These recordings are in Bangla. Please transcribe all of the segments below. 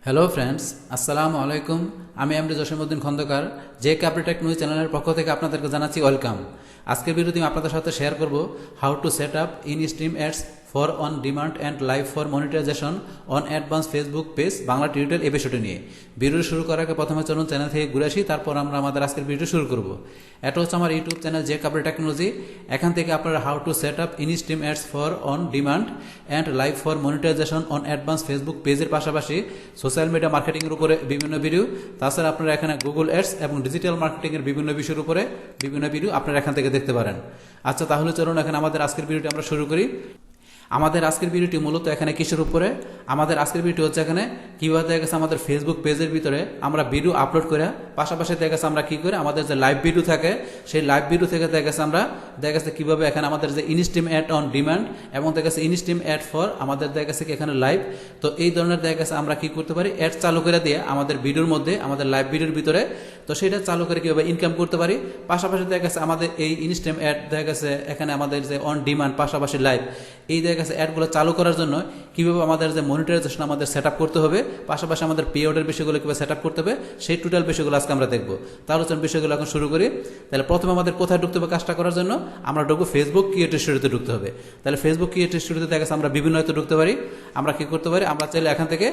হ্যালো ফ্রেন্ডস, আসসালামু আলাইকুম। আমি এমডি জসিমউদ্দিন খন্দকার, যে ক্যাপিটেক নিউজ চ্যানেলের পক্ষ থেকে আপনাদেরকে জানাচ্ছি ওয়েলকাম। আজকের ভিডিওতে আমি আপনাদের সাথে শেয়ার করব how to set up in stream ads for on demand and live for monetisation on advance Facebook page Bangla tutorial এই বিষয়টি নিয়ে। ভিডিও শুরু করার আগে প্রথমে চলুন চ্যানেল থেকে ঘুরে আসি, তারপর আমরা আমাদের আজকের ভিডিও শুরু করব। এটা হচ্ছে আমার ইউটিউব চ্যানেল যে ক্যাপিটেক টেকনোলজি। এখান থেকে আপনারা how to set up in stream ads for on demand and live for monetisation on advance Facebook পেজের পাশাপাশি সোশ্যাল মিডিয়া মার্কেটিংয়ের উপরে বিভিন্ন ভিডিও, তাছাড়া আপনারা এখানে গুগল অ্যাডস এবং ডিজিটাল মার্কেটিংয়ের বিভিন্ন বিষয়ের উপরে বিভিন্ন ভিডিও আপনারা এখান থেকে দেখতে পারেন। আচ্ছা, তাহলে চলুন এখন আমাদের আজকের ভিডিওটি আমরা শুরু করি। আমাদের আজকের ভিডিওটি মূলত এখানে কিসের উপরে? আমাদের আজকের ভিডিও হচ্ছে এখানে কীভাবে দেখা গেছে আমাদের ফেসবুক পেজের ভিতরে আমরা ভিডিও আপলোড করে পাশাপাশি দেখা গেছে আমরা কী করে আমাদের যে লাইভ ভিডিও থাকে সেই লাইভ ভিডিও থেকে দেখা গেছে আমরা দেখা গেছে কীভাবে এখানে আমাদের যে ইনস্ট্রিম অ্যাড অন ডিমান্ড এবং দেখা গেছে ইনস্ট্রিম অ্যাড ফর আমাদের দেখা গেছে এখানে লাইভ, তো এই ধরনের দেখা গেছে আমরা কী করতে পারি, অ্যাড চালু করে দিয়ে আমাদের ভিডিওর মধ্যে আমাদের লাইভ ভিডিওর ভিতরে, তো সেটা চালু করে কীভাবে ইনকাম করতে পারি। পাশাপাশি দেখা গেছে আমাদের এই ইনস্ট্রিম অ্যাড দেখা গেছে এখানে আমাদের যে অন ডিমান্ড পাশাপাশি লাইভ এই দেখা গেছে অ্যাডগুলো চালু করার জন্য কীভাবে আমাদের যে মনিটাইজেশন আমাদের সেট আপ করতে হবে, পাশাপাশি আমাদের পে আউটের বিষয়গুলো কীভাবে সেট আপ করতে হবে, সেই টোটাল বিষয়গুলো আজকে আমরা দেখবো। তাহলে চলুন বিষয়গুলো এখন শুরু করি। তাহলে প্রথমে আমাদের কোথায় ঢুকতে হবে কাজটা করার জন্য? আমরা ঢুকবো ফেসবুক ক্রিয়েটর স্টুডিওতে ঢুকতে হবে। তাহলে ফেসবুক ক্রিয়েটর স্টুডিওতে দেখা গেছে আমরা বিভিন্ন হয়তো ঢুকতে পারি। আমরা কী করতে পারি, আমরা চাইলে এখান থেকে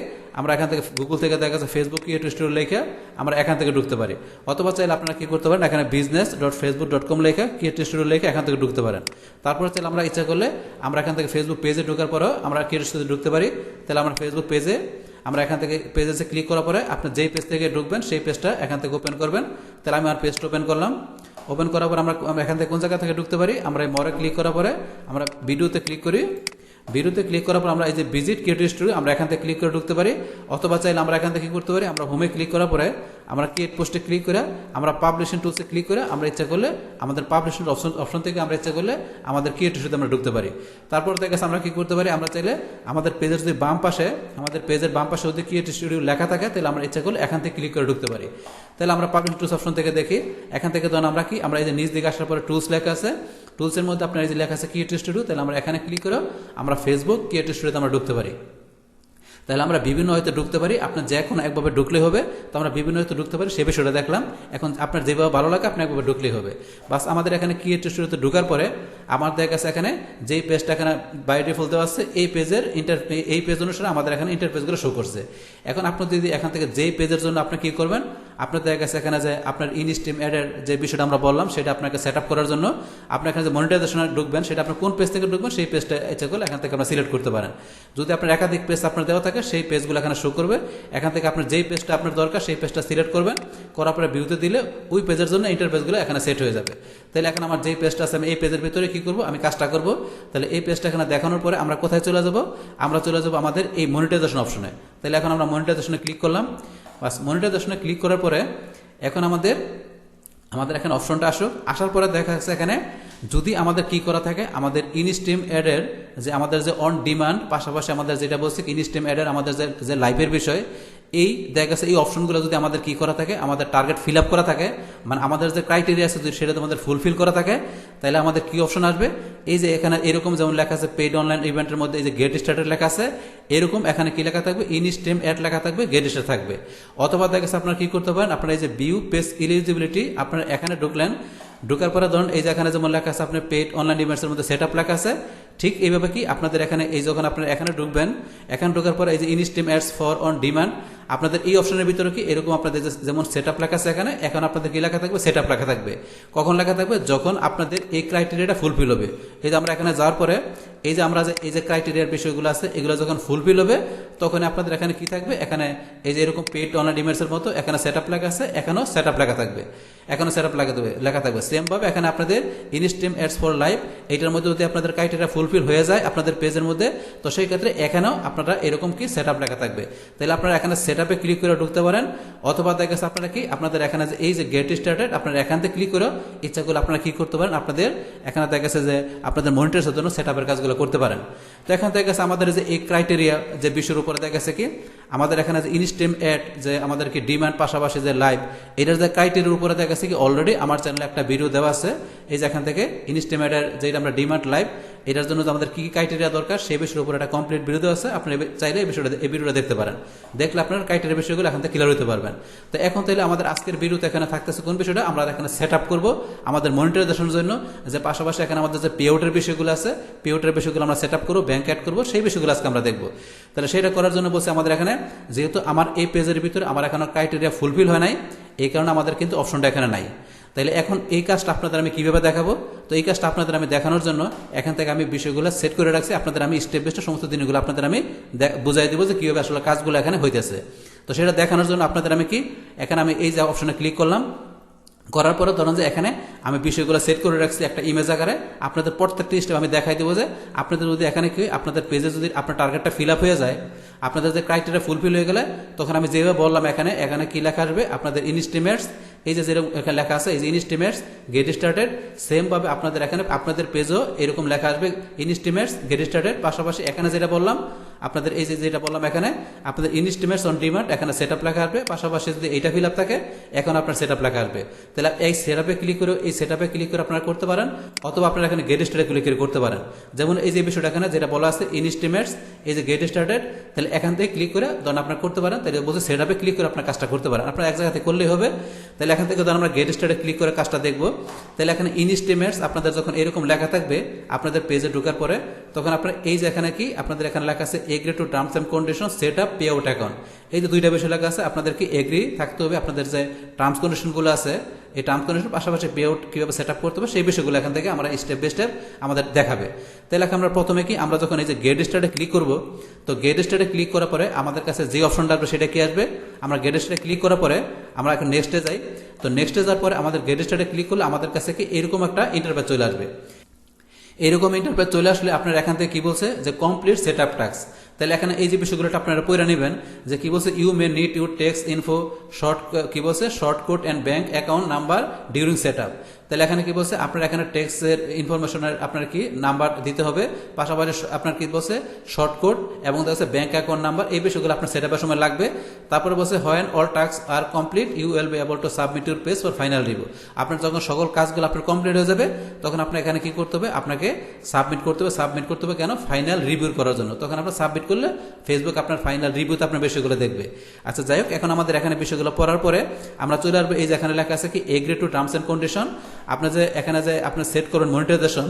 গুগল থেকে দেখা গেছে ফেসবুক ক্রিয়েটর স্টুডিও লেখা আমরা এখান থেকে ঢুকতে পারি, অথবা চাইলে আপনারা কী করতে পারেন এখানে business.facebook.com লেখা ক্রিয়েটর স্টুডিও লেখা এখান থেকে ঢুকতে পারেন। তারপরে চাইলে আমরা ইচ্ছা করলে আমরা এখান থেকে ফেসবুক পেজে ঢোকার পরেও আমরা ক্রিয়েটর স্টুডিওতে ঢুকতে পারি। তাহলে আমরা ফেসবুক পেজে আমরা এখান থেকে পেজে ক্লিক করার পরে আপনি যেই পেজ থেকে ঢুকবেন সেই পেজটা এখান থেকে ওপেন করবেন। তাহলে আমি আমার পেজটা ওপেন করলাম। ওপেন করার পর আমরা এখান থেকে কোন জায়গা থেকে ঢুকতে পারি, আমরা এই মরে ক্লিক করার পরে আমরা ভিডিওতে ক্লিক করি। ভিডিওতে ক্লিক করার পর আমরা এই যে ভিজিট ক্রিয়েটর স্টুডিও আমরা এখান থেকে ক্লিক করে ঢুকতে পারি, অথবা চাইলে আমরা এখান থেকে কী করতে পারি, আমরা হোমে ক্লিক করার পরে আমরা ক্রিয়েট পোস্টে ক্লিক করে আমরা পাবলিশিং টুলসে ক্লিক করে আমরা ইচ্ছা করলে আমাদের পাবলিশিং অপশন থেকে আমরা ইচ্ছা করলে আমাদের ক্রিয়েটর স্টুডিওতে আমরা ঢুকতে পারি। তারপর দেখা গেছে আমরা কী করতে পারি, আমরা চাইলে আমাদের পেজের যদি বাম পাশে যদি ক্রিয়েটর স্টুডিও লেখা থাকে তাহলে আমরা ইচ্ছা করলে এখান থেকে ক্লিক করে ঢুকতে পারি। তাহলে আমরা পাবলিশিং টুলস অপশন থেকে দেখি, এখান থেকে ধরুন আমরা এই যে নিচ দিকে আসার পরে টুলস লেখা আছে, টুলসের মধ্যে আপনার এই যে লেখা আছে ক্রিয়েটর স্টুডিও, তাহলে আমরা এখানে ক্লিক করে আমরা ফেসবুক ক্রিয়েটর স্টুডিওতে আমরা ঢুকতে পারি। তাহলে আমরা বিভিন্ন হয়তো ঢুকতে পারি, আপনার যে কোনো একভাবে ঢুকলেই হবে, তো আমরা বিভিন্ন হয়তো ঢুকতে পারি সে বিষয়টা দেখলাম। এখন আপনার যেভাবে ভালো লাগে আপনি একভাবে ঢুকলেই হবে। বাস আমাদের এখানে ক্রিয়েটর স্টুডিওতে ঢোকার পরে আমার দেখা গেছে এখানে যেই পেজটা এখানে বাই ডিফল্ট দেওয়া আছে এই পেজ অনুসারে আমাদের এখানে ইন্টারফেসগুলো শো করছে। এখন আপনি যদি এখান থেকে যেই পেজের জন্য আপনি কী করবেন, আপনার দেখা গেছে এখানে যে আপনার ইনস্ট্রিম অ্যাডের যে বিষয়টা আমরা বললাম সেটা আপনাকে সেট আপ করার জন্য আপনার এখানে যে মনিটাইজেশনে ঢুকবেন সেটা আপনার কোন পেজ থেকে ঢুকবেন সেই পেজটা ইচ্ছা করলে এখান থেকে আপনারা সিলেক্ট করতে পারেন। যদি আপনার একাধিক পেজ আপনার দেওয়া থাকে সেই পেজগুলো এখানে শো করবে। এখান থেকে আপনার যেই পেজটা আপনার দরকার সেই পেজটা সিলেক্ট করবেন, করার পরে ভিউতে দিলে ওই পেজের জন্য ইন্টারফেসগুলো এখানে সেট হয়ে যাবে। তাহলে এখন আমার যেই পেজটা আছে আমি এই পেজের ভিতরে কী করবো, আমি কাজটা করবো। তাহলে এই পেজটা এখানে দেখানোর পরে আমরা কোথায় চলে যাব, আমরা চলে যাব আমাদের এই মনিটাইজেশন অপশনে। তাহলে এখন আমরা মনিটাইজেশনে ক্লিক করলাম। বাস মনিটাইজেশনে ক্লিক করার পরে এখন আমাদের এখানে অপশনটা আসার পরে দেখা যাচ্ছে এখানে যদি আমাদের কি করা থাকে, আমাদের ইনস্ট্রিম অ্যাডের যে আমাদের যে অন ডিমান্ড পাশাপাশি আমাদের যেটা বলছি ইনস্ট্রিম অ্যাডের আমাদের যে লাইভের বিষয় এই দেখা গেছে এই অপশনগুলো যদি আমাদের কি করা থাকে, আমাদের টার্গেট ফিল আপ করা থাকে, মানে আমাদের যে ক্রাইটেরিয়া আছে যদি সেটা আমাদের ফুলফিল করা থাকে, তাহলে আমাদের কি অপশন আসবে, এই যে এখানে এরকম যেমন লেখা আছে পেইড অনলাইন ইভেন্টের মধ্যে এই যে গেট স্টার্টেড লেখা আছে, এরকম এখানে কি লেখা থাকবে, ইনস্ট্রিম অ্যাড লেখা থাকবে, গেট স্টার্ট থাকবে। অথবা দেখা গেছে আপনারা কি করতে পারেন, আপনারা এই যে ভিউ পেজ এলিজিবিলিটি আপনারা এখানে ঢোকার পরে ধরুন এই যে এখানে যেমন লেখা আছে আপনার পেইড অনলাইন ইভেন্টসের মধ্যে সেট আপ লেখা আছে, ঠিক এইভাবে কি আপনাদের এখানে এই যখন আপনারা এখানে ঢুকবেন, এখানে ঢোকার পরে এই যে instream ads for on demand আপনাদের এই অপশনের ভিতরে কি এরকম আপনাদের যেমন সেট আপ লেখা আছে এখানে, এখন আপনাদের কি লেখা থাকবে, সেট আপ লেখা থাকবে। কখন লেখা থাকবে, যখন আপনাদের এই ক্রাইটেরিয়াটা ফুলফিল হবে। এই যে আমরা এখানে যাওয়ার পরে এই যে আমরা এই যে ক্রাইটেরিয়ার বিষয়গুলো আছে এগুলো যখন ফুলফিল হবে তখন আপনাদের এখানে কি থাকবে, এখানে এই যে এরকম পেইড অনলাইন ইভেন্টসের মতো এখানে সেট আপ লেখা আছে, এখানেও সেট আপ লেখা থাকবে, এখানেও সেট আপ লেখা থাকবে। সেমভাবে এখানে আপনাদের ইনস্ট্রিম অ্যাডস ফর লাইভ এইটার মধ্যে যদি আপনাদের ক্রাইটেরিয়া ফুলফিল হয়ে যায় আপনাদের পেজের মধ্যে, তো সেই ক্ষেত্রে এখানেও আপনারা এরকম কি সেট আপ লেখা থাকবে। তাহলে আপনারা এখানে সেট আপে ক্লিক করে ঢুকতে পারেন, অথবা দেখা গেছে আপনারা কি আপনাদের এখানে যে এই যে গেট স্টার্টেড আপনারা এখান থেকে ক্লিক করে ইচ্ছা করলে আপনারা কি করতে পারেন, আপনাদের এখানে দেখা গেছে যে আপনাদের মনিটরের জন্য সেট আপের কাজগুলো করতে পারেন। তো এখান থেকে গেছে আমাদের যে এই ক্রাইটেরিয়া যে বিষয়ের উপরে দেখা গেছে কি আমাদের এখানে যে ইনস্ট্রিম অ্যাড যে আমাদের কি ডিমান্ড পাশাপাশি যে লাইভ এটার যে ক্রাইটেরিয়ার উপরে দেখা গেছে কি অলরেডি আমার চ্যানেলে একটা ভিডিও দেওয়া আছে। এই যে এখান থেকে ইনস্ট্রিম অ্যাডের যেটা আমরা ডিমান্ড লাইভ এটার জন্য যে আমাদের কী কী ক্রাইটেরিয়া দরকার সেই বিষয়ের উপর একটা কমপ্লিট ভিডিও আছে, আপনি চাইলে এই ভিডিওটা দেখতে পারেন। দেখলে আপনার ক্রাইটেরিয়া বিষয়গুলো এখান থেকে ক্লিয়ার হতে পারবেন। তো এখন তাহলে আমাদের আজকের ভিডিওতে এখানে থাকতেছে কোন বিষয়টা, আমরা এখানে সেট আপ করবো আমাদের মনিটাইজেশনের জন্য, যে পাশাপাশি এখানে আমাদের যে পে আউটের বিষয়গুলো আছে, পে আউটের বিষয়গুলো আমরা সেট আপ করবো, ব্যাংক অ্যাড করবো, সেই বিষয়গুলো আজকে আমরা দেখবো। তাহলে সেটা করার জন্য বলছে আমাদের এখানে, যেহেতু আমার এই পেজের ভিতরে আমার এখানে ক্রাইটেরিয়া ফুলফিল হয় নাই, এই কারণে আমাদের কিন্তু অপশনটা এখানে নাই। তাহলে এখন এই কাজটা আপনাদের আমি কীভাবে দেখাবো, তো এই কাজটা আপনাদের আমি দেখানোর জন্য এখান থেকে আমি বিষয়গুলো সেট করে রাখছি, আপনাদের আমি স্টেপ বাই স্টেপ সমস্ত দিনগুলো আপনাদের আমি বুঝাই দেবো যে কীভাবে আসলে কাজগুলো এখানে হইতেছে। তো সেটা দেখানোর জন্য আপনাদের আমি এখানে আমি এই যে অপশনে ক্লিক করলাম, করার পরে ধরুন যে এখানে আমি বিষয়গুলো সেট করে রাখছি একটা ইমেজ আকারে, আপনাদের প্রত্যেকটি স্টেপ আমি দেখাই দেবো যে আপনাদের যদি এখানে কি আপনাদের পেজে যদি আপনার টার্গেটটা ফিল আপ হয়ে যায়, আপনাদের যে ক্রাইটেরিয়া ফুলফিল হয়ে গেলে, তখন আমি যেভাবে বললাম এখানে এখানে কি লেখা আসবে, আপনাদের ইনস্টিমেটস, এই যে যেরকম এখানে লেখা আছে এই যে ইনস্টিমেটস গেট স্টার্টেড, সেমভাবে আপনাদের এখানে আপনাদের পেজও এরকম লেখা আসবে ইনস্টিমেটস গেট স্টার্টেড। পাশাপাশি এখানে যেটা বললাম আপনাদের এই যে যেটা বললাম এখানে আপনাদের ইনস্টিমেটস অন ডিমান্ড, এখানে সেট আপ লেখা আসবে। পাশাপাশি যদি এইটা ফিল আপ থাকে এখন আপনার সেট আপ লেখা আসবে। তাহলে এই সেট আপে ক্লিক করে আপনারা করতে পারেন, অথবা আপনারা এখানে গেট স্টার্টে ক্লিক করে করতে পারেন। যেমন এই যে বিষয়টা এখানে যেটা বলা আছে ইনস্টিমেটস এই যে গেট স্টার্টেড, তাহলে এখান থেকে ক্লিক করে ধরুন আপনারা করতে পারেন। তাহলে বলছে সেট আপে ক্লিক করে আপনার কাজটা করতে পারেন, আপনারা এক জায়গাতে করলেই হবে। তাহলে এখান থেকে ধরুন আমরা গেট স্টার্টে ক্লিক করে কাজটা দেখবো। তাহলে এখানে ইনস্টিমেটস আপনাদের যখন এরকম লেখা থাকবে আপনাদের পেজে ঢোকার পরে, তখন আপনার এই যে এখানে কি আপনাদের এখানে লেখা আছে agree to terms and condition set up pay out account, এই যে দুইটা বিষয় লেখা আছে, আপনাদের কি এগ্রি থাকতে হবে, আপনাদের যে টার্মস কন্ডিশনগুলো আছে এই টার্মস কন্ডিশন পাশাপাশি পে আউট কীভাবে সেট আপ করতে হবে সেই বিষয়গুলো এখান থেকে আমরা স্টেপ বাই স্টেপ আমাদের দেখাবে। তাহলে আমরা প্রথমে কি আমরা যখন এই যে গেট স্টার্টে ক্লিক করব, তো গেট স্টার্টে ক্লিক করার পরে আমাদের কাছে যে অপশনটা আসবে সেটা কি আসবে, আমরা গেট স্টার্টে ক্লিক করার পরে আমরা এখন নেক্সটে যাই। তো নেক্সটে যাওয়ার পরে আমাদের গেট স্টার্টে ক্লিক করলে আমাদের কাছে কি এরকম একটা ইন্টারফেস চলে আসবে। এরকম ইন্টারফেস চলে আসলে আপনার এখান থেকে কি বলছে যে কমপ্লিট সেট আপ টাস্ক। তাহলে এখানে এই যে বিষয়গুলো আপনারা পড়ে নেবেন যে কি বলছে you may need your text info short কি বলছে short code and bank account number during set up. তাহলে এখানে কি বলছে আপনার এখানে টেক্সটের ইনফরমেশনের আপনার কি নাম্বার দিতে হবে, পাশাপাশি আপনার কি বলছে শর্ট কোড এবং দেখছে ব্যাংক অ্যাকাউন্ট নাম্বার, এই বিষয়গুলো আপনার সেট আপের সময় লাগবে। তারপরে বলছে when all task are complete you will be able to submit your page for final review. আপনার যখন সকল কাজগুলো আপনার কমপ্লিট হয়ে যাবে তখন আপনার এখানে কি করতে হবে, আপনাকে সাবমিট করতে হবে কেন, ফাইনাল রিভিউ করার জন্য। তখন আপনার সাবমিট করলে ফেসবুক আপনার ফাইনাল রিভিউতে আপনার বিষয়গুলো দেখবে। আচ্ছা যাই হোক, এখন আমাদের এখানে বিষয়গুলো পড়ার পরে আমরা চলে আসবো এই যে এখানে লেখা আছে কি agree to terms and condition. আপনার যে এখানে যে আপনি সেট করবেন মনিটাইজেশন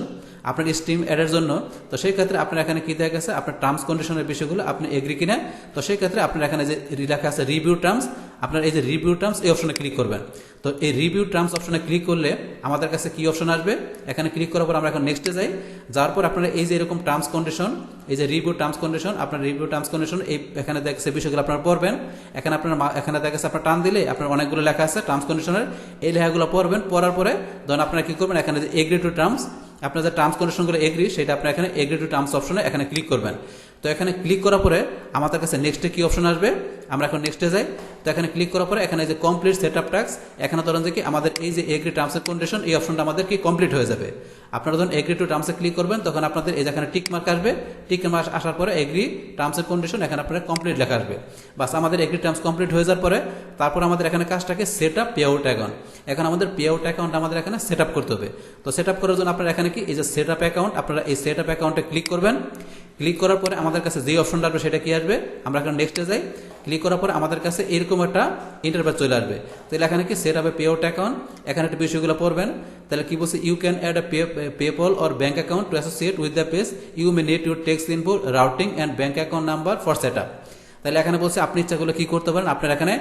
আপনার স্ট্রিম অ্যাডের জন্য, তো সেই ক্ষেত্রে আপনার এখানে কি দেখা গেছে আপনার টার্মস কন্ডিশনের বিষয়গুলো আপনি এগ্রি কিনা, তো সেই ক্ষেত্রে আপনার এখানে যে লেখা আছে রিভিউ টার্মস, আপনার এই যে রিভিউ টার্মস এই অপশনে ক্লিক করবেন। তো এই রিভিউ টার্মস অপশনে ক্লিক করলে আমাদের কাছে কি অপশন আসবে, এখানে ক্লিক করার পর আমরা এখন নেক্সটে যাই। যাওয়ার পর আপনারা এই যে এরকম টার্মস কন্ডিশন, এই যে রিভিউ টার্মস কন্ডিশন, আপনার রিভিউ টার্মস কন্ডিশন এই এখানে দেখছে বিষয়গুলো আপনারা পড়বেন। এখানে আপনার এখানে দেখেছে আপনার টান দিলে আপনার অনেকগুলো লেখা আছে টার্মস কন্ডিশনের, এই লেখাগুলো পড়বেন। পড়ার পরে ধরুন আপনারা কি করবেন, এখানে যে এগ্রি টু টার্মস আপনার যে টার্মস কন্ডিশনগুলো এগ্রি সেটা আপনার এখানে এগ্রি টু টার্মস অপশনে এখানে ক্লিক করবেন। তো এখানে ক্লিক করার পরে আমাদের কাছে নেক্সটে কি অপশন আসবে, আমরা এখন নেক্সটে যাই। তো এখানে ক্লিক করার পরে এখানে যে কমপ্লিট সেট আপ টাস্ক, এখানে ধরেন যে কি আমাদের এই যে এগ্রি টার্মস এন্ড কন্ডিশন এই অপশনটা আমাদের কি কমপ্লিট হয়ে যাবে। আপনারা যখন এগ্রি টু টার্মসে ক্লিক করবেন তখন আপনাদের এই যেখানে টিক মার্ক আসবে, টিক মার্ক আসার পরে এগ্রি টার্মস এন্ড কন্ডিশন এখানে আপনার কমপ্লিট লেখা আসবে। বাস আমাদের এগ্রি টার্মস কমপ্লিট হয়ে যাওয়ার পরে তারপর আমাদের এখানে কাজটাকে set up pay out account, এখন আমাদের পে আউট অ্যাকাউন্ট আমাদের এখানে সেট আপ করতে হবে। তো সেট আপ করার জন্য আপনারা এখানে কি এই যে সেট আপ অ্যাকাউন্ট, আপনারা এই সেট আপ অ্যাকাউন্টে ক্লিক করবেন। ক্লিক করার পরে আমাদের কাছে যে অপশনটা আসবে সেটা কি আসবে, আমরা এখন নেক্সটে যাই। ক্লিক করার পরে আমাদের কাছে এরকম একটা ইন্টারফেস চলে আসবে। তাহলে এখানে কি সেট আপে পে আউট অ্যাকাউন্ট, এখানে একটা বিষয়গুলো পড়বেন। তাহলে কি বলছে you can add a PayPal or bank account to associate with the page, you may need your text info routing and bank account number for set up. তাহলে এখানে বলছে আপনি ইচ্ছাগুলো কি করতে পারেন, আপনার এখানে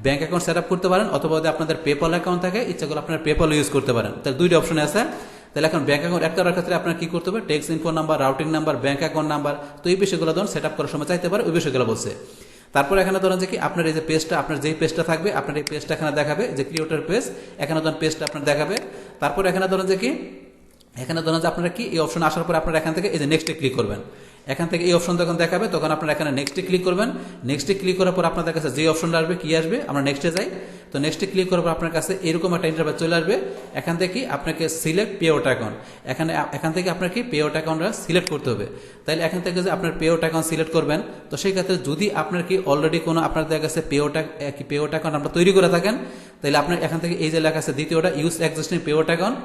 ব্যাঙ্ক অ্যাকাউন্ট সেট আপ করতে পারেন, অথবা যদি আপনাদের পেপল অ্যাকাউন্ট থাকে ইচ্ছাগুলো আপনার পেপল ইউজ করতে পারেন। তাহলে দুইটা অপশন আছে। তাহলে এখন ব্যাঙ্ক অ্যাকাউন্ট অ্যাড করার ক্ষেত্রে আপনার কি করতে হবে, text info number, routing number, bank account number, তো এই বিষয়গুলো ধরুন সেট আপ করার সময় চাইতে পারে, ওই বিষয়গুলো বলছে। তারপর এখানে ধরেন যে কি আপনার এই যে পেজটা, আপনার যেই পেজটা থাকবে আপনার এই পেজটা এখানে দেখাবে, যে ক্রিয়েটর পেজ, এখানে ধরেন পেজটা আপনার দেখাবে। তারপর এখানে ধরেন যে কি এখানে ধরেন যে আপনারা কি এই অপশন আসার পর আপনারা এখান থেকে এই যে নেক্সটে ক্লিক করবেন। এখান থেকে এই অপশন যখন দেখাবে তখন আপনারা এখানে নেক্সটে ক্লিক করবেন। নেক্সটে ক্লিক করার পর আপনাদের কাছে যে অপশনটা আসবে কি আসবে, আমরা নেক্সটে যাই। তো নেক্সটে ক্লিক করার পর আপনার কাছে এরকম একটা ইন্টারফেস চলে আসবে। এখান থেকে আপনাকে সিলেক্ট পে আউট অ্যাকাউন্ট, এখান থেকে আপনার কি পে আউট অ্যাকাউন্টটা সিলেক্ট করতে হবে। তাহলে এখান থেকে যে আপনার পে আউট অ্যাকাউন্ট সিলেক্ট করবেন, তো সেই ক্ষেত্রে যদি আপনার কি অলরেডি কোনো আপনাদের কাছে পে আউট অ্যাকাউন্ট আপনারা তৈরি করে থাকেন, তাহলে আপনার এখান থেকে এই যে লেখা আছে দ্বিতীয়টা use existing pay out account,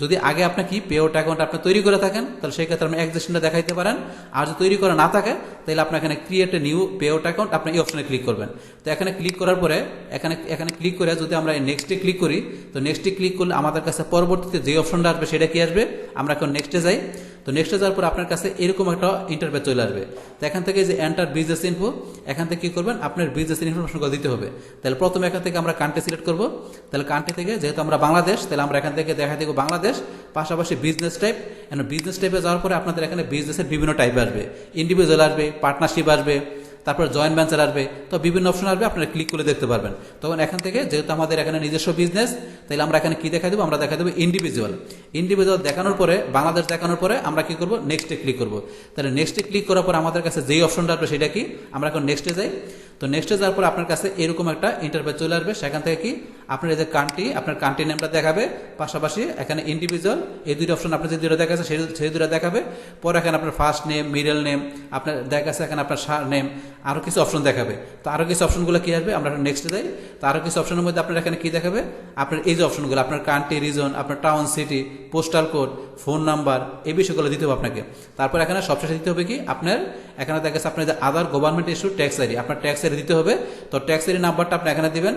যদি আগে আপনি কি পে আউট অ্যাকাউন্ট আপনি তৈরি করে থাকেন তাহলে সেই ক্ষেত্রে আপনি এক্সিস্টেন্টটা দেখাইতে পারেন। আর যদি তৈরি করা না থাকে তাহলে আপনি এখানে create a new pay out account আপনি এই অপশনে ক্লিক করবেন। তো এখানে ক্লিক করার পরে এখানে ক্লিক করে যদি আমরা নেক্সটে ক্লিক করি, তো নেক্সটে ক্লিক করলে আমাদের কাছে পরবর্তীতে যে অপশনটা আসবে সেটা কি আসবে, আমরা এখন নেক্সটে যাই। তো নেক্সটে যাওয়ার পর আপনার কাছে এরকম একটা ইন্টারফেস চলে আসবে। তো এখান থেকে যে এন্টার বিজনেস ইনফো, এখান থেকে কি করবেন, আপনার বিজনেস ইনফরমেশনগুলো দিতে হবে। তাহলে প্রথমে এখান থেকে আমরা কান্ট্রি সিলেক্ট করব। তাহলে কান্ট্রি থেকে যেহেতু আমরা বাংলাদেশ, তাহলে আমরা এখান থেকে দেখা দেবো বাংলাদেশ, পাশাপাশি বিজনেস টাইপ। বিজনেস টাইপে যাওয়ার পরে আপনাদের এখানে বিজনেসের বিভিন্ন টাইপ আসবে, ইন্ডিভিজুয়াল আসবে, পার্টনারশিপ আসবে, তারপর জয়েন্ট ভেঞ্চার আসবে। তো বিভিন্ন অপশন আসবে, আপনারা ক্লিক করে দেখতে পারবেন। তখন এখান থেকে যেহেতু আমাদের এখানে নিজস্ব বিজনেস, তাহলে আমরা এখানে কি দেখা দেবো, আমরা দেখা দেবো ইন্ডিভিজুয়াল। ইন্ডিভিজুয়াল দেখানোর পরে, বাংলাদেশ দেখানোর পরে আমরা কি করব, নেক্সটে ক্লিক করব। তাহলে নেক্সটে ক্লিক করার পর আমাদের কাছে যেই অপশনটা আসবে সেটা কি, আমরা এখন নেক্সটে যাই। তো নেক্সটে যাওয়ার পর আপনার কাছে এরকম একটা ইন্টারফেস চলে আসবে। সেখান থেকে কি আপনার এই যে কান্ট্রি, আপনার কান্ট্রি নেমটা দেখাবে, পাশাপাশি এখানে ইন্ডিভিজুয়াল, এই দুটো অপশন আপনি যে দুটো দেখাচ্ছে সেই দুটো দেখাবে। পরে এখানে আপনার ফার্স্ট নেম, মিডল নেম আপনার দেখাচ্ছে, এখানে আপনার নেম, আরও কিছু অপশন দেখাবে। তো আরও কিছু অপশনগুলো কি আসবে, আমরা নেক্সটে যাই। তো আরও কিছু অপশনের মধ্যে আপনার এখানে কি দেখাবে, আপনার এই যে অপশনগুলো, আপনার কান্ট্রি, রিজন, আপনার town, city, postal code, phone number, এই বিষয়গুলো দিতে হবে আপনাকে। তারপর এখানে সবশেষে দিতে হবে কি, আপনার এখানে দেখাচ্ছে আপনার যে আদার গভর্নমেন্ট ইস্যু ট্যাক্স আইডি, আপনার ট্যাক্স আইডি দিতে হবে। তো ট্যাক্স আইডি নাম্বারটা আপনি এখানে দিবেন।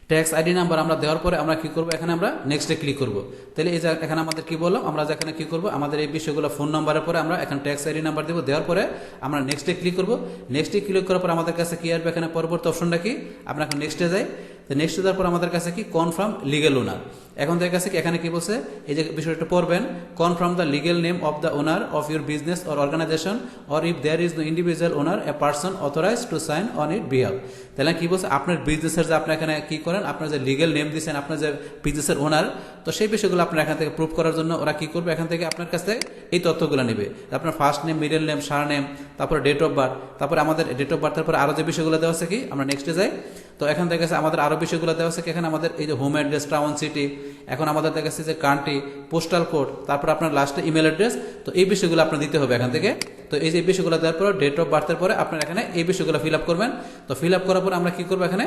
ট্যাক্স আইডি নাম্বার আমরা দেওয়ার পরে আমরা কি করব, এখানে আমরা নেক্সটে ক্লিক করব। তাহলে এই যে এখানে আমাদের কি বললাম, আমরা যেখানে কি করব, আমাদের এই বিষয়গুলো ফোন নাম্বারের পরে আমরা এখানে ট্যাক্স আইডি নাম্বার দেবো। দেওয়ার পরে আমরা নেক্সটে ক্লিক করব। নেক্সটে ক্লিক করার পর আমাদের কাছে কি আসবে, এখানে পরবর্তী অপশনটা কি, আমরা এখন নেক্সটে যাই। তো নেক্সটে যাওয়ার পর আমাদের কাছে কি, কনফার্ম লিগেল ওনার। এখন দেখা গেছে কি এখানে কি বলছে, এই যে বিষয়টা পড়বেন, confirm the legal name of the owner of your business or organisation or if there is no individual owner a person authorise to sign on it behalf. তাহলে কি বলছে, আপনার বিজনেসের যে আপনি এখানে কি করেন, আপনার যে লিগেল নেম দিচ্ছেন, আপনার যে বিজনেসের ওনার, তো সেই বিষয়গুলো আপনার এখান থেকে প্রুভ করার জন্য ওরা কি করবে, এখান থেকে আপনার কাছ থেকে এই তথ্যগুলো নেবে। আপনার ফার্স্ট নেম, মিডল নেম, সার নেম, তারপরে ডেট অফ বার্থ, তারপরে আমাদের ডেট অফ বার্থের পরে আরও যে বিষয়গুলো দেওয়া আছে কি, আমরা নেক্সটে যাই। তো এখন দেখা গেছে আমাদের আরও বিষয়গুলো দেওয়া আছে কি, এখানে আমাদের এই যে হোম অ্যাড্রেস, টাউন, সিটি, এখন আমাদের দেখা গেছে যে কান্ট্রি, পোস্টাল কোড, তারপর আপনার লাস্টে ইমেল অ্যাড্রেস। তো এই বিষয়গুলো আপনার দিতে হবে এখান থেকে। তো এই যে বিষয়গুলো দেওয়ার পর ডেট অফ বার্থের পরে আপনার এখানে এই বিষয়গুলো ফিল আপ করবেন। তো ফিল আপ করার পর আমরা কি করবো, এখানে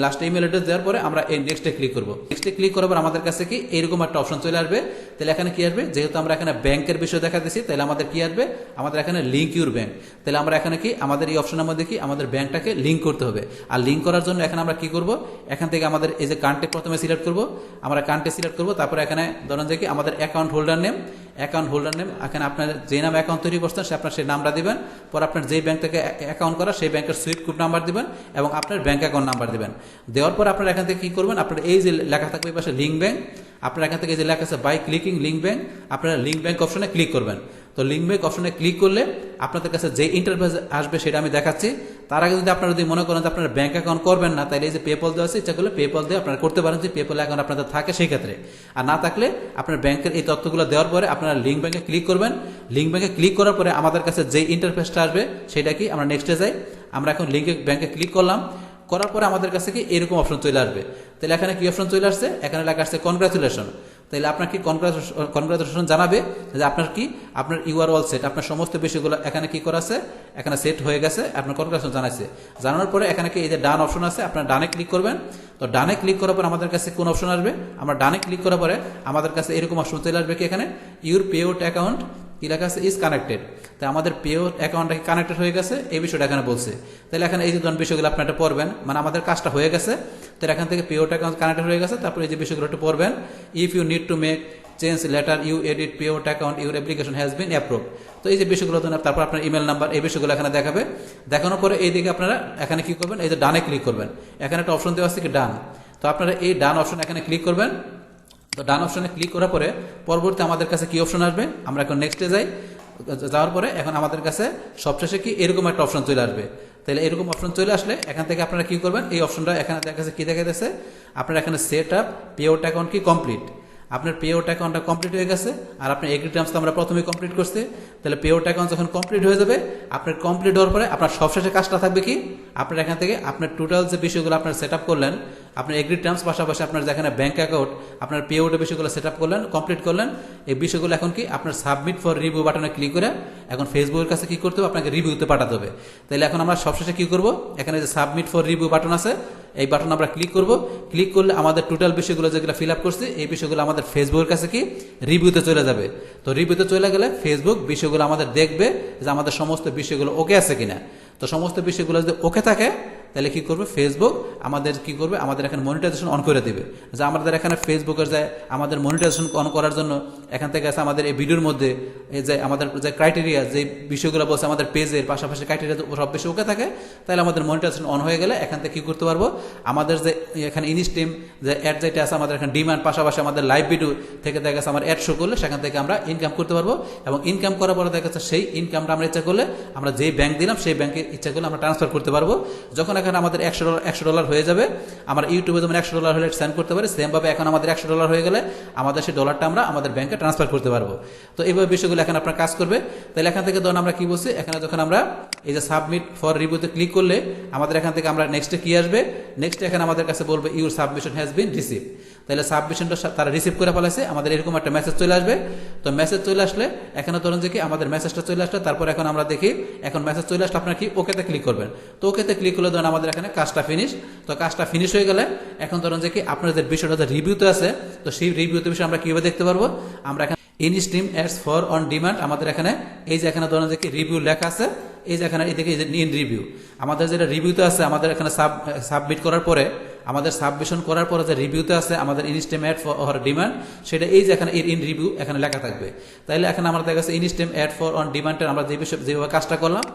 লাস্টে ইমেল অ্যাড্রেস দেওয়ার পরে আমরা এই নেক্সটে ক্লিক করবো। নেক্সটে ক্লিক করার পর আমাদের কাছে কি এরকম একটা অপশন চলে আসবে। তাহলে এখানে কি আসবে, যেহেতু আমরা এখানে ব্যাংকের বিষয় দেখা দিচ্ছি, তাহলে আমাদের কি আসবে, আমাদের এখানে লিঙ্ক ইউর ব্যাংক। তাহলে আমরা এখানে কি আমাদের এই অপশনের মধ্যে কি আমাদের ব্যাংকটাকে লিঙ্ক করতে হবে। আর লিঙ্ক করার জন্য এখানে আমরা কি করব, এখান থেকে আমাদের এই যে কান্ট্রি প্রথমে সিলেক্ট করব, আমরা কান্ট্রি সিলেক্ট করব। তারপরে এখানে ধরেন যে কি আমাদের অ্যাকাউন্ট হোল্ডার নেম, এখানে আপনার যে নামে অ্যাকাউন্ট তৈরি করছেন সে আপনার সেই নামটা দিবেন। পর আপনার যেই ব্যাংক থেকে অ্যাকাউন্ট করা সেই ব্যাংকের সুইফট কোড নাম্বার দিবেন এবং আপনার ব্যাংক অ্যাকাউন্ট নাম্বার দিবেন। দেওয়ার পর আপনার এখান থেকে কি করবেন, আপনার এই যে লেখা থাকবে এই পাশে লিঙ্ক ব্যাংক, আপনার এখান থেকে যে লেখা আছে বাই ক্লিকিং লিঙ্ক ব্যাংক, আপনারা লিঙ্ক ব্যাংক অপশনে ক্লিক করবেন। তো লিঙ্ক ব্যাংক অপশনে ক্লিক করলে আপনাদের কাছে যে ইন্টারফেস আসবে সেটা আমি দেখাচ্ছি। তার আগে যদি আপনারা মনে করেন যে আপনারা ব্যাংক অ্যাকাউন্ট করবেন না, তাহলে এই যে পেপল দেওয়া আছে, ইচ্ছা করলে পেপল দিয়ে আপনারা করতে পারেন, যে পেপল অ্যাকাউন্ট আপনাদের থাকে সেই ক্ষেত্রে। আর না থাকলে আপনার ব্যাংকের এই তথ্যগুলো দেওয়ার পরে আপনারা লিঙ্ক ব্যাংকে ক্লিক করবেন। লিঙ্ক ব্যাংকে ক্লিক করার পরে আমাদের কাছে যে ইন্টারফেসটা আসবে সেটা কি, আমরা নেক্সটে যাই। আমরা এখন লিঙ্ক ব্যাংকে ক্লিক করলাম, করার পরে আমাদের কাছে কি এরকম অপশন চলে আসবে। তাহলে এখানে কি অপশন চলে আসছে, এখানে লেখা আসছে কনগ্রাচুলেশন। তাহলে আপনার কি কনগ্রাচুলেশন জানাবে যে আপনার কি, আপনার ইউ আর অল সেট, আপনার সমস্ত বিষয়গুলো এখানে কি করা আছে, এখানে সেট হয়ে গেছে, আপনার কনগ্রাচুলেশন জানাইছে। জানানোর পরে এখানে কি এই যে ডান অপশন আছে, আপনার ডানে ক্লিক করবেন। তো ডানে ক্লিক করার পর আমাদের কাছে কোন অপশন আসবে, আমরা ডানে ক্লিক করার পরে আমাদের কাছে এরকম অপশন চলে আসবে কি, এখানে ইউর পে আউট অ্যাকাউন্ট কি লেখা আছে, ইজ কানেক্টেড। তাই আমাদের পে আউট অ্যাকাউন্টটা কি কানেক্টেড হয়ে গেছে, এই বিষয়টা এখানে বলছে। তাহলে এখানে এই যে বিষয়গুলো আপনি একটা পড়বেন, মানে আমাদের কাজটা হয়ে গেছে। তো এখান থেকে পে আউট অ্যাকাউন্ট কানেক্টেড হয়ে গেছে। তারপরে এই যে বিষয়গুলো একটু পড়বেন, if you need to make change later you edit pay out account your application has been approve. তো এই যে বিষয়গুলো, তারপর আপনার ইমেল নাম্বার, এই বিষয়গুলো এখানে দেখাবে। দেখানোর পরে এইদিকে আপনারা এখানে কি করবেন, এই যে ডানে ক্লিক করবেন। এখানে একটা অপশন দেওয়া আছে কি ডান। তো আপনারা এই ডান অপশন এখানে ক্লিক করবেন। তো ডান অপশনে ক্লিক করার পরে পরবর্তী আমাদের কাছে কি অপশন আসবে, আমরা এখন নেক্সটে যাই। যাওয়ার পরে এখন আমাদের কাছে সবশেষে কি এরকম একটা অপশন চলে আসবে। তাহলে এরকম অপশন চলে আসলে এখান থেকে আপনারা কি করবেন, এই অপশনটা এখানে দেখা যাচ্ছে কি দেখা যাচ্ছে, আপনার এখানে set up pay out account কি কমপ্লিট। আপনার পে আউট অ্যাকাউন্টটা কমপ্লিট হয়ে গেছে। আর আপনার এগ্রি টার্মস তো আমরা প্রথমেই কমপ্লিট করছি। তাহলে পে আউট অ্যাকাউন্ট যখন কমপ্লিট হয়ে যাবে, আপনার কমপ্লিট হওয়ার পরে আপনার সবশেষে কাজটা থাকবে কি, আপনার এখান থেকে আপনার টোটাল যে বিষয়গুলো আপনার সেট আপ করলেন, আপনার এগ্রি টার্মস পাশাপাশি আপনার যেখানে ব্যাঙ্ক অ্যাকাউন্ট, আপনার পে আউটের বিষয়গুলো সেট আপ করলেন, কমপ্লিট করলেন, এই বিষয়গুলো এখন কি আপনার সাবমিট ফর রিভিউ বাটনে ক্লিক করে এখন ফেসবুকের কাছে কি করতে হবে, আপনাকে রিভিউতে পাঠাতে হবে। তাহলে এখন আমরা সবশেষে কি করব, এখানে যে সাবমিট ফর রিভিউ বাটন আছে এই বাটন আমরা ক্লিক করব। ক্লিক করলে আমাদের টোটাল বিষয়গুলো যেগুলো ফিল আপ করছি এই বিষয়গুলো আমাদের ফেসবুকের কাছে কি রিভিউতে চলে যাবে। তো রিভিউতে চলে গেলে ফেসবুক বিষয়গুলো আমাদের দেখবে যে আমাদের সমস্ত বিষয়গুলো ওকে আছে কিনা। তো সমস্ত বিষয়গুলো যদি ওকে থাকে তাহলে কি করবে ফেসবুক আমাদের কি করবে আমাদের এখানে মনিটাইজেশন অন করে দিবে। যে আমাদের এখানে ফেসবুকের যে আমাদের মনিটাইজেশন অন করার জন্য এখান থেকে আছে আমাদের এই ভিডিওর মধ্যে এই যে আমাদের যে ক্রাইটেরিয়া যে বিষয়গুলো বলছে আমাদের পেজের পাশাপাশি ক্রাইটেরিয়া সব বেশি ওকে থাকে তাহলে আমাদের মনিটাইজেশন অন হয়ে গেলে এখান থেকে কি করতে পারবো আমাদের যে এখানে ইনস্ট্রিম যে অ্যাড যেটা আছে আমাদের এখানে ডিমান্ড পাশাপাশি আমাদের লাইভ ভিডিও থেকে দেখা গেছে আমার অ্যাড শো করলে সেখান থেকে আমরা ইনকাম করতে পারবো। এবং ইনকাম করার পরে দেখা যাচ্ছে সেই ইনকামটা আমরা ইচ্ছা করলে আমরা যেই ব্যাংক দিলাম সেই ব্যাংকে ইচ্ছা করলে আমরা ট্রান্সফার করতে পারবো। যখন এখানে আমাদের $100 হয়ে যাবে আমরা ইউটিউবে যেমন $100 হলে সেন্ড করতে পারি সেমভাবে এখন আমাদের $100 হয়ে গেলে আমাদের সেই ডলারটা আমরা আমাদের ব্যাংকে ট্রান্সফার করতে পারবো। তো এইভাবে বিষয়গুলো এখন আপনার কাজ করবে। তাহলে এখান থেকে ধরুন আমরা কি বলছি এখানে যখন আমরা এই যে সাবমিট ফর রিভিউতে ক্লিক করলে আমাদের এখান থেকে আমরা নেক্সটে কি আসবে নেক্সট এখানে আমাদের কাছে বলবে your submission has been receive. তাহলে সাবমিশনটা তারা রিসিভ করে ফেলেছে আমাদের এরকম একটা মেসেজ চলে আসবে। তো মেসেজ চলে আসলে এখানে ধরুন যে কি আমাদের মেসেজটা চলে আসলে তারপর এখন আমরা দেখি এখন মেসেজ চলে আসলে আপনারা কি ওকেতে ক্লিক করবেন। তো ওকেতে ক্লিক করলে ধরুন আমাদের এখানে কাজটা ফিনিশ। তো কাজটা ফিনিশ হয়ে গেলে এখন ধরুন যে কি আপনাদের বিষয়টা যে রিভিউতে আছে তো সেই রিভিউতে বিষয় আমরা কিভাবে দেখতে পারবো আমরা এখানে in stream ads for on demand আমাদের এখানে এই যে এখানে ধরুন যে কি রিভিউ লেখা আছে এই যে এখানে এদিকে ইন রিভিউ আমাদের যেটা রিভিউতে আছে আমাদের এখানে সাবমিট করার পরে আমাদের সাবমিশন করার পরে যে রিভিউতে আছে আমাদের ইনস্ট্রিম অ্যাড ফর ডিমান্ড সেটা এই যে এখানে ইন রিভিউ এখানে লেখা থাকবে। তাইলে এখন আমরা দেখা গেছে ইনস্ট্রিম অ্যাড ফর অন ডিমান্ডের আমরা যেভাবে কাজটা করলাম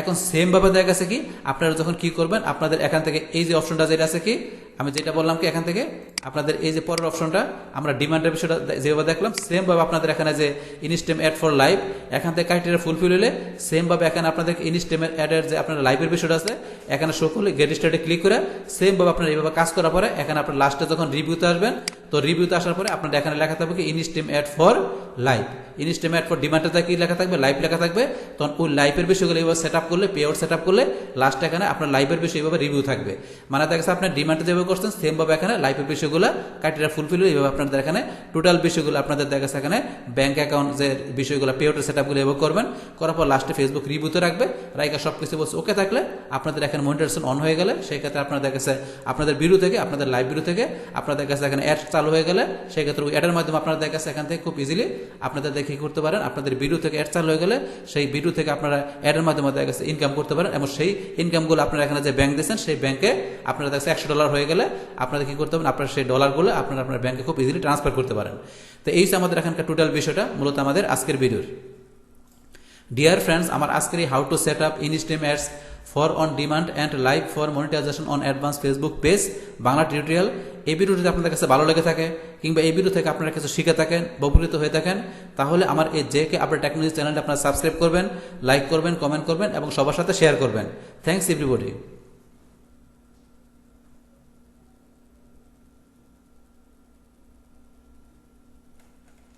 এখন সেমভাবে দেখা গেছে কি আপনারা যখন কি করবেন আপনাদের এখান থেকে এই যে অপশনটা যেটা আছে কি আমি যেটা বললাম কি এখান থেকে আপনাদের এই যে পরের অপশনটা আমরা ডিমান্ডের বিষয়টা যেভাবে দেখলাম সেমভাবে আপনাদের এখানে যে ইনস্ট্রিম অ্যাড ফর লাইভ এখান থেকে ক্রাইটেরিয়া ফুলফিল হলে সেমভাবে এখানে আপনাদের ইনস্ট্রিম অ্যাডের যে আপনার লাইভের বিষয়টা আছে এখানে শো করলে গেট স্টার্টে ক্লিক করে সেমভাবে আপনারা এইভাবে কাজ করার পরে এখানে আপনার লাস্টে যখন রিভিউতে আসবেন তো রিভিউতে আসার পরে আপনাদের এখানে লেখা থাকবে কি instream ad for live instream ad for ডিমান্ডে কি লেখা থাকবে লাইভ লেখা থাকবে। তখন ওই লাইভের বিষয়গুলো এইভাবে সেট আপ করলে পে আউট সেট আপ করলে লাস্টে এখানে আপনার লাইভের বিষয় এইভাবে রিভিউ থাকবে। মানে দেখা যাচ্ছে আপনার ডিমান্ডে যেভাবে করছেন সেমভাবে এখানে লাইভের বিষয়গুলো ক্রাইটেরিয়া ফুলফিল হলে এইভাবে আপনাদের এখানে টোটাল বিষয়গুলো আপনাদের দেখা যাচ্ছে এখানে ব্যাংক অ্যাকাউন্ট যে বিষয়গুলো পে আউটের সেট আপগুলো এভাবে করবেন করার পর লাস্টে ফেসবুক রিভিউতে রাখবে রাইকা সব কিছু বলছে ওকে থাকলে আপনাদের এখানে মনিটাইজেশন অন হয়ে গেলে সেই ক্ষেত্রে আপনাদের কাছে আপনাদের ভিডিও থেকে আপনাদের লাইভ ভিডিও থেকে আপনাদের কাছে এখানে অ্যাড চালু হয়ে গেলে সেই ক্ষেত্রে ওই অ্যাডের মাধ্যমে আপনাদের কাছে এখান থেকে খুব ইজিলি আপনাদের দেখে করতে পারেন আপনাদের ভিডিও থেকে অ্যাড চালু হয়ে গেলে সেই ভিডিও থেকে আপনারা অ্যাডের মাধ্যমে দেখা গেছে ইনকাম করতে পারেন এবং সেই ইনকামগুলো আপনারা এখানে যে ব্যাংক দিয়েছেন সেই ব্যাংকে আপনারা দেখা গেছে $100 হয়ে গেলে আপনাদের কি করতে পারেন আপনারা সেই ডলারগুলো আপনারা আপনার ব্যাংকে খুব ইজিলি ট্রান্সফার করতে পারেন। তো এই আমাদের এখানকার টোটাল বিষয়টা মূলত আমাদের আজকের ভিডিওর। ডিয়ার ফ্রেন্ডস আমার আজকের এই how to set up instream ads for on demand and live for monetisation on advance Facebook page Bangla tutorial এই ভিডিওটি আপনাদের কাছে ভালো লেগে থাকে কিংবা এই ভিডিও থেকে আপনারা কিছু শিখে থাকেন বা উপকৃত হয়ে থাকেন তাহলে আমার এই জেকে আপডেট টেকনোলজি চ্যানেলটা আপনারা সাবস্ক্রাইব করবেন লাইক করবেন কমেন্ট করবেন এবং সবার সাথে শেয়ার করবেন। Thanks everybody.